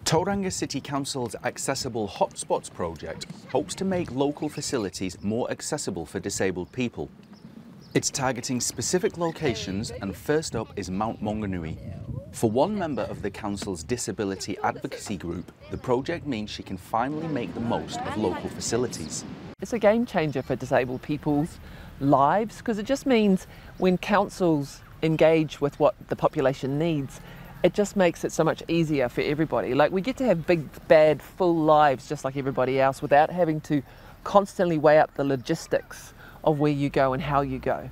Tauranga City Council's Accessible Hotspots project hopes to make local facilities more accessible for disabled people. It's targeting specific locations, and first up is Mount Maunganui. For one member of the council's disability advocacy group, the project means she can finally make the most of local facilities. It's a game changer for disabled people's lives, because it just means when councils engage with what the population needs, it just makes it so much easier for everybody. Like, we get to have big, bad, full lives just like everybody else without having to constantly weigh up the logistics of where you go and how you go.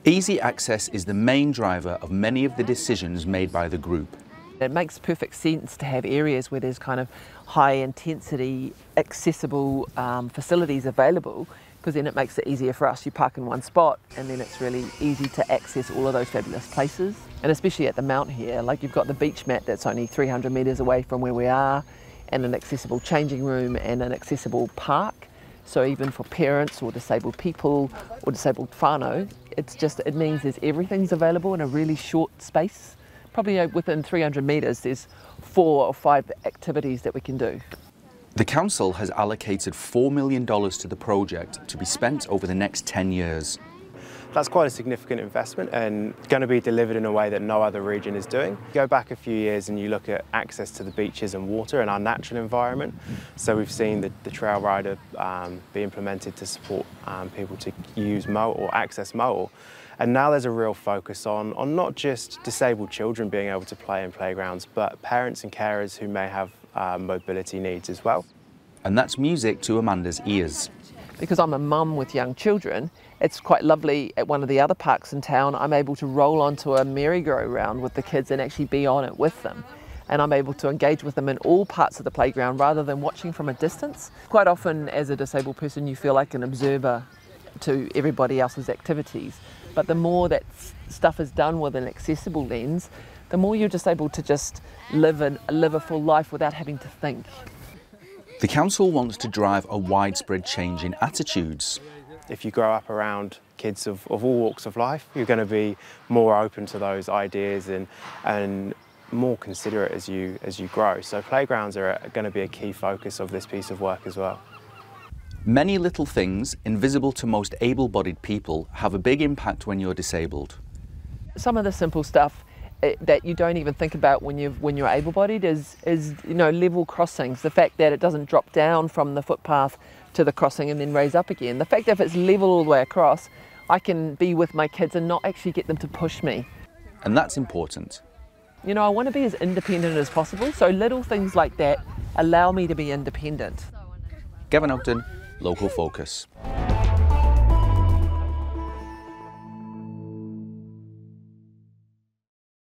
Easy access is the main driver of many of the decisions made by the group. It makes perfect sense to have areas where there's kind of high intensity, accessible facilities available, because then it makes it easier for us. You park in one spot and then it's really easy to access all of those fabulous places. And especially at the mount here, like, you've got the beach mat that's only 300 metres away from where we are, and an accessible changing room and an accessible park. So even for parents or disabled people or disabled whānau, it means everything's available in a really short space. Probably within 300 metres there's 4 or 5 activities that we can do. The council has allocated $4 million to the project to be spent over the next 10 years. That's quite a significant investment and going to be delivered in a way that no other region is doing. Go back a few years and you look at access to the beaches and water and our natural environment. So we've seen the trail rider be implemented to support people to use Moa or access Moa. And now there's a real focus on not just disabled children being able to play in playgrounds, but parents and carers who may have mobility needs as well. And that's music to Amanda's ears. Because I'm a mum with young children, it's quite lovely. At one of the other parks in town, I'm able to roll onto a merry-go-round with the kids and actually be on it with them. And I'm able to engage with them in all parts of the playground rather than watching from a distance. Quite often as a disabled person you feel like an observer to everybody else's activities. But the more that stuff is done with an accessible lens, the more you're just able to just live a full life without having to think. The council wants to drive a widespread change in attitudes. If you grow up around kids of all walks of life, you're going to be more open to those ideas and more considerate as you grow. So playgrounds are going to be a key focus of this piece of work as well. Many little things, invisible to most able-bodied people, have a big impact when you're disabled. Some of the simple stuff that you don't even think about when you're able-bodied is level crossings. The fact that it doesn't drop down from the footpath to the crossing and then raise up again. The fact that if it's level all the way across, I can be with my kids and not actually get them to push me. And that's important. You know, I want to be as independent as possible, so little things like that allow me to be independent. Gavin Ogden, Local Focus.